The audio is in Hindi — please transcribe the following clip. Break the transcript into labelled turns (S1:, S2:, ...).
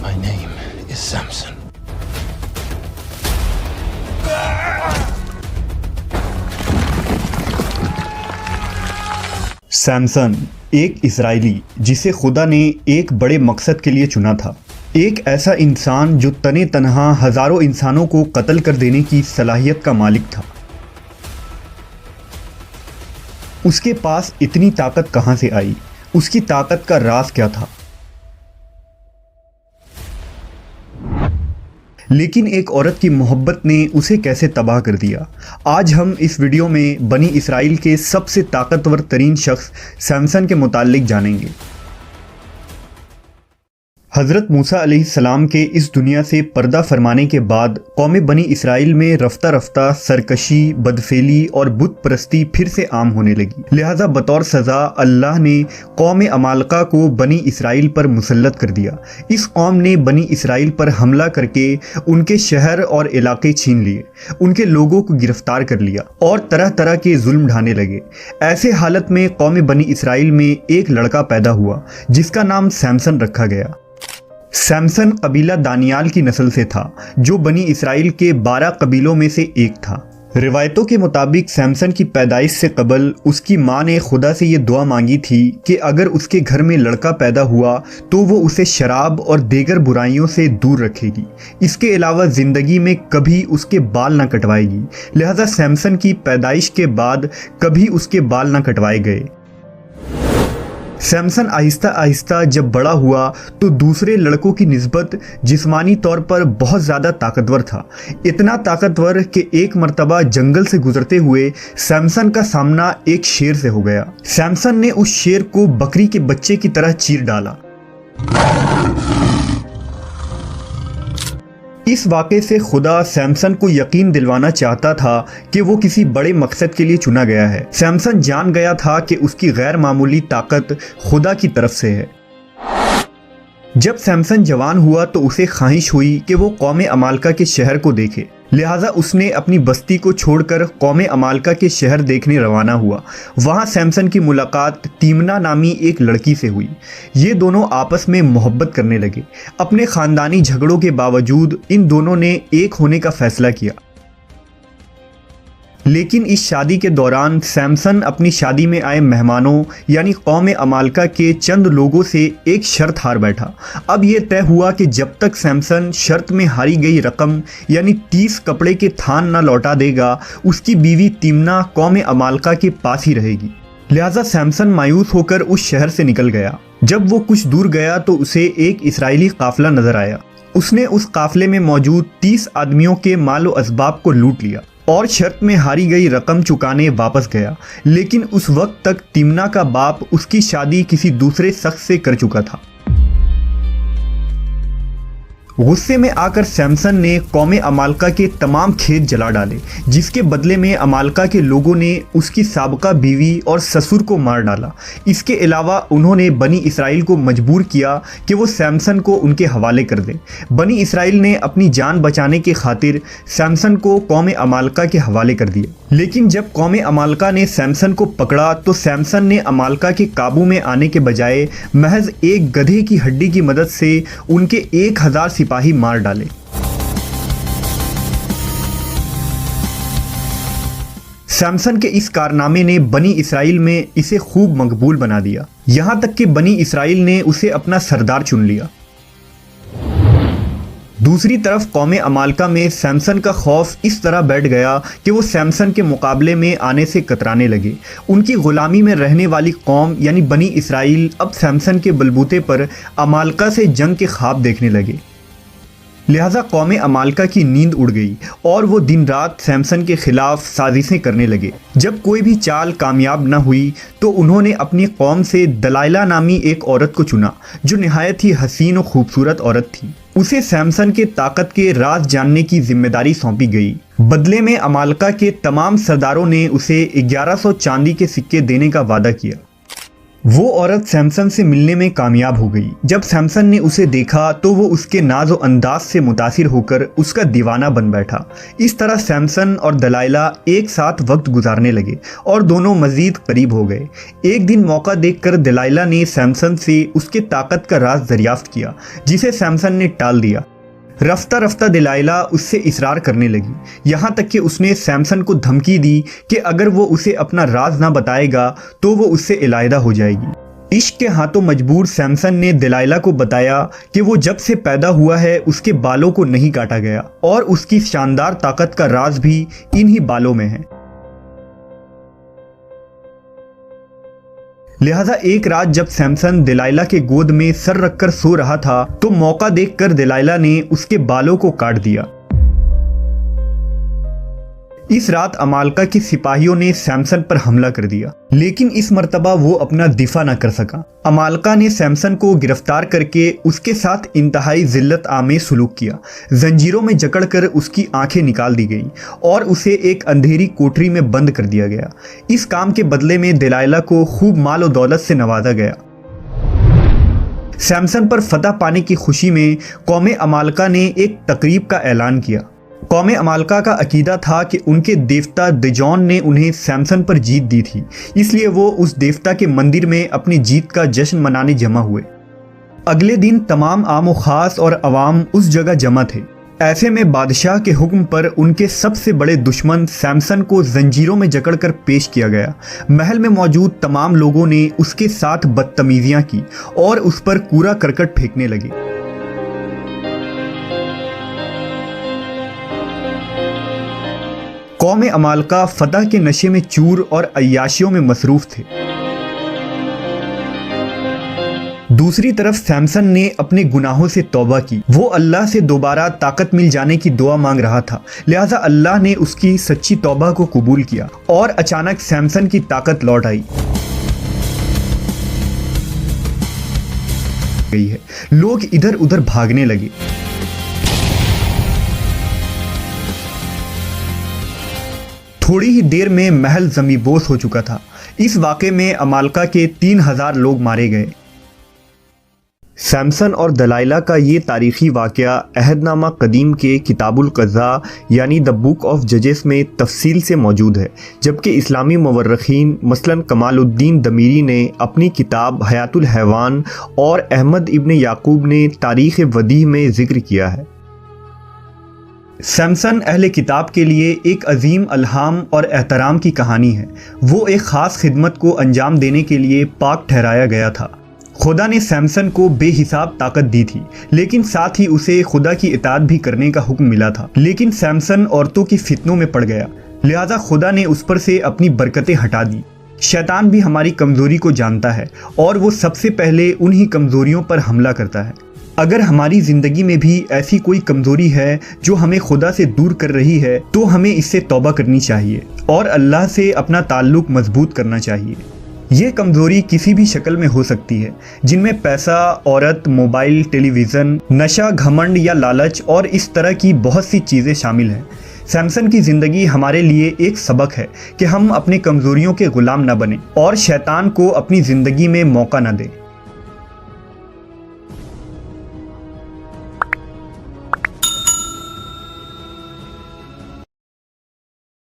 S1: My name is Samson.
S2: Samson एक इजरायली जिसे खुदा ने एक बड़े मकसद के लिए चुना था। एक ऐसा इंसान जो तने तनहा हजारों इंसानों को कत्ल कर देने की सलाहियत का मालिक था। उसके पास इतनी ताकत कहां से आई? उसकी ताकत का राज क्या था? लेकिन एक औरत की मोहब्बत ने उसे कैसे तबाह कर दिया? आज हम इस वीडियो में बनी इसराइल के सबसे ताकतवर तरीन शख्स सैमसन के मुताल्लिक जानेंगे। हज़रत मूसा अलैहिस्सलाम के इस दुनिया से पर्दा फरमाने के बाद कौम बनी इसराइल में रफ्ता रफ्ता सरकशी, बदफेली और बुत परस्ती फिर से आम होने लगी। लिहाजा बतौर सज़ा अल्लाह ने कौम अमालका को बनी इसराइल पर मुसल्लत कर दिया। इस कौम ने बनी इसराइल पर हमला करके उनके शहर और इलाके छीन लिए, उनके लोगों को गिरफ्तार कर लिया और तरह तरह के जुल्म ढाने लगे। ऐसे हालत में कौम बनी इसराइल में एक लड़का पैदा हुआ जिसका नाम सैमसन रखा गया। सैमसन कबीला दानियाल की नस्ल से था, जो बनी इसराइल के 12 कबीलों में से एक था। रिवायतों के मुताबिक सैमसन की पैदाइश से कबल उसकी मां ने खुदा से ये दुआ मांगी थी कि अगर उसके घर में लड़का पैदा हुआ तो वो उसे शराब और दीगर बुराइयों से दूर रखेगी। इसके अलावा ज़िंदगी में कभी उसके बाल ना कटवाएगी। लिहाजा सैमसन की पैदाइश के बाद कभी उसके बाल ना कटवाए गए। सैमसन आहिस्ता आहिस्ता जब बड़ा हुआ तो दूसरे लड़कों की निस्बत जिस्मानी तौर पर बहुत ज़्यादा ताकतवर था। इतना ताकतवर कि एक मर्तबा जंगल से गुजरते हुए सैमसन का सामना एक शेर से हो गया। सैमसन ने उस शेर को बकरी के बच्चे की तरह चीर डाला। इस वाक़े से खुदा सैमसन को यकीन दिलवाना चाहता था कि वो किसी बड़े मकसद के लिए चुना गया है। सैमसन जान गया था कि उसकी गैर मामूली ताकत खुदा की तरफ से है। जब सैमसन जवान हुआ तो उसे ख्वाहिश हुई कि वो कौम अमालका के शहर को देखे। लिहाजा उसने अपनी बस्ती को छोड़कर कौम अमालका के शहर देखने रवाना हुआ। वहाँ सैमसन की मुलाकात तीमना नामी एक लड़की से हुई। ये दोनों आपस में मोहब्बत करने लगे। अपने ख़ानदानी झगड़ों के बावजूद इन दोनों ने एक होने का फ़ैसला किया। लेकिन इस शादी के दौरान सैमसन अपनी शादी में आए मेहमानों यानी कौम अमालका के चंद लोगों से एक शर्त हार बैठा। अब यह तय हुआ कि जब तक सैमसन शर्त में हारी गई रकम यानी 30 कपड़े के थान न लौटा देगा, उसकी बीवी तीमना कौम अमालका के पास ही रहेगी। लिहाजा सैमसन मायूस होकर उस शहर से निकल गया। जब वो कुछ दूर गया तो उसे एक इस्राएली काफिला नजर आया। उसने उस काफिले में मौजूद 30 आदमियों के मालो असबाब को लूट लिया और शर्त में हारी गई रकम चुकाने वापस गया। लेकिन उस वक्त तक तीमना का बाप उसकी शादी किसी दूसरे शख्स से कर चुका था। गुस्से में आकर सैमसन ने कौम अमालका के तमाम खेत जला डाले, जिसके बदले में अमालका के लोगों ने उसकी साबका बीवी और ससुर को मार डाला। इसके अलावा उन्होंने बनी इसराइल को मजबूर किया कि वो सैमसन को उनके हवाले कर दें। बनी इसराइल ने अपनी जान बचाने के खातिर सैमसन को कौम अमालका के हवाले कर दिया। लेकिन जब कौम अमालका ने सैमसन को पकड़ा तो सैमसन ने अमालका के काबू में आने के बजाय महज एक गधे की हड्डी की मदद से उनके 1000 सिपाही मार डाले। सैमसन के इस कारनामे ने बनी इसराइल में इसे खूब मकबूल बना दिया। यहां तक कि बनी इसराइल ने उसे अपना सरदार चुन लिया। दूसरी तरफ कौम अमालका में सैमसन का खौफ इस तरह बैठ गया कि वो सैमसन के मुकाबले में आने से कतराने लगे। उनकी गुलामी में रहने वाली कौम यानी बनी इसराइल अब सैमसन के बलबूते पर अमालका से जंग के ख्वाब देखने लगे। लिहाजा कौम अमालका की नींद उड़ गई और वो दिन रात सैमसन के खिलाफ साजिशें करने लगे। जब कोई भी चाल कामयाब न हुई तो उन्होंने अपनी कौम से दलाइला नामी एक औरत को चुना, जो निहायत ही हसीन और खूबसूरत औरत थी। उसे सैमसन के ताकत के राज जानने की जिम्मेदारी सौंपी गई। बदले में अमालका के तमाम सरदारों ने उसे 1100 चांदी के सिक्के देने का वादा किया। वो औरत सैमसन से मिलने में कामयाब हो गई। जब सैमसन ने उसे देखा तो वो उसके नाज़ो अंदाज से मुतासिर होकर उसका दीवाना बन बैठा। इस तरह सैमसन और दलाइला एक साथ वक्त गुजारने लगे और दोनों मज़ीद करीब हो गए। एक दिन मौका देखकर दलाइला ने सैमसन से उसके ताकत का राज दरियाफ्त किया, जिसे सैमसन ने टाल दिया। रफ्ता रफ्ता दलाइला उससे इसरार करने लगी, यहाँ तक कि उसने सैमसन को धमकी दी कि अगर वो उसे अपना राज ना बताएगा तो वो उससे इलाहिदा हो जाएगी। इश्क के हाथों मजबूर सैमसन ने दलाइला को बताया कि वो जब से पैदा हुआ है उसके बालों को नहीं काटा गया और उसकी शानदार ताकत का राज भी इन्हीं बालों में है। लिहाजा एक रात जब सैमसन दलाइला के गोद में सर रखकर सो रहा था तो मौका देखकर दलाइला ने उसके बालों को काट दिया। इस रात अमालका के सिपाहियों ने सैमसन पर हमला कर दिया, लेकिन इस मर्तबा वो अपना दिफा न कर सका। अमालका ने सैमसन को गिरफ्तार करके उसके साथ इंतहाई जिल्लत आमेज सुलूक किया। जंजीरों में जकड़कर उसकी आंखें निकाल दी गई और उसे एक अंधेरी कोठरी में बंद कर दिया गया। इस काम के बदले में दलाइला को खूब माल और दौलत से नवाजा गया। सैमसन पर फतह पाने की खुशी में कौम अमालका ने एक तकरीब का ऐलान किया। कौम अमालका का अकीदा था कि उनके देवता दजौन ने उन्हें सैमसन पर जीत दी थी, इसलिए वो उस देवता के मंदिर में अपनी जीत का जश्न मनाने जमा हुए। अगले दिन तमाम आम व ख़ास और अवाम उस जगह जमा थे। ऐसे में बादशाह के हुक्म पर उनके सबसे बड़े दुश्मन सैमसन को जंजीरों में जकड़कर पेश किया गया। महल में मौजूद तमाम लोगों ने उसके साथ बदतमीजियां की और उस पर कूड़ा करकट फेंकने लगे। कौम अमालका फतह के नशे में चूर और अय्याशियों में मसरूफ थे। दूसरी तरफ सैमसन ने अपने गुनाहों से तौबा की। वो अल्लाह से दोबारा ताकत मिल जाने की दुआ मांग रहा था, लिहाजा अल्लाह ने उसकी सच्ची तौबा को कबूल किया और अचानक सैमसन की ताकत लौट आई गई है। लोग इधर उधर भागने लगे। थोड़ी ही देर में महल ज़मींदोज़ हो चुका था। इस वाक़े में अमालका के 3000 लोग मारे गए। सैमसन और दलाइला का ये तारीख़ी वाक़या अहदनामा कदीम के किताबुल क़ज़ा यानी द बुक ऑफ जजेस में तफसील से मौजूद है, जबकि इस्लामी मुवर्रिखीन मसलन कमालुद्दीन दमीरी ने अपनी किताब हयातुल हैवान और अहमद इब्न याकूब ने तारीख़ वदीह में ज़िक्र किया है। सैमसन अहले किताब के लिए एक अजीम अल्हाम और एहतराम की कहानी है। वो एक ख़ास खिदमत को अंजाम देने के लिए पाक ठहराया गया था। खुदा ने सैमसन को बेहिसाब ताकत दी थी, लेकिन साथ ही उसे खुदा की इताअत भी करने का हुक्म मिला था। लेकिन सैमसन औरतों की फितनों में पड़ गया, लिहाजा खुदा ने उस पर से अपनी बरकतें हटा दी। शैतान भी हमारी कमज़ोरी को जानता है और वो सबसे पहले उन्हीं कमज़ोरियों पर हमला करता है। अगर हमारी ज़िंदगी में भी ऐसी कोई कमज़ोरी है जो हमें खुदा से दूर कर रही है तो हमें इससे तौबा करनी चाहिए और अल्लाह से अपना ताल्लुक़ मजबूत करना चाहिए। ये कमज़ोरी किसी भी शक्ल में हो सकती है, जिनमें पैसा, औरत, मोबाइल, टेलीविज़न, नशा, घमंड या लालच और इस तरह की बहुत सी चीज़ें शामिल हैं। सैमसन की ज़िंदगी हमारे लिए एक सबक है कि हम अपनी कमज़ोरियों के ग़ुलाम न बने और शैतान को अपनी ज़िंदगी में मौका न दें।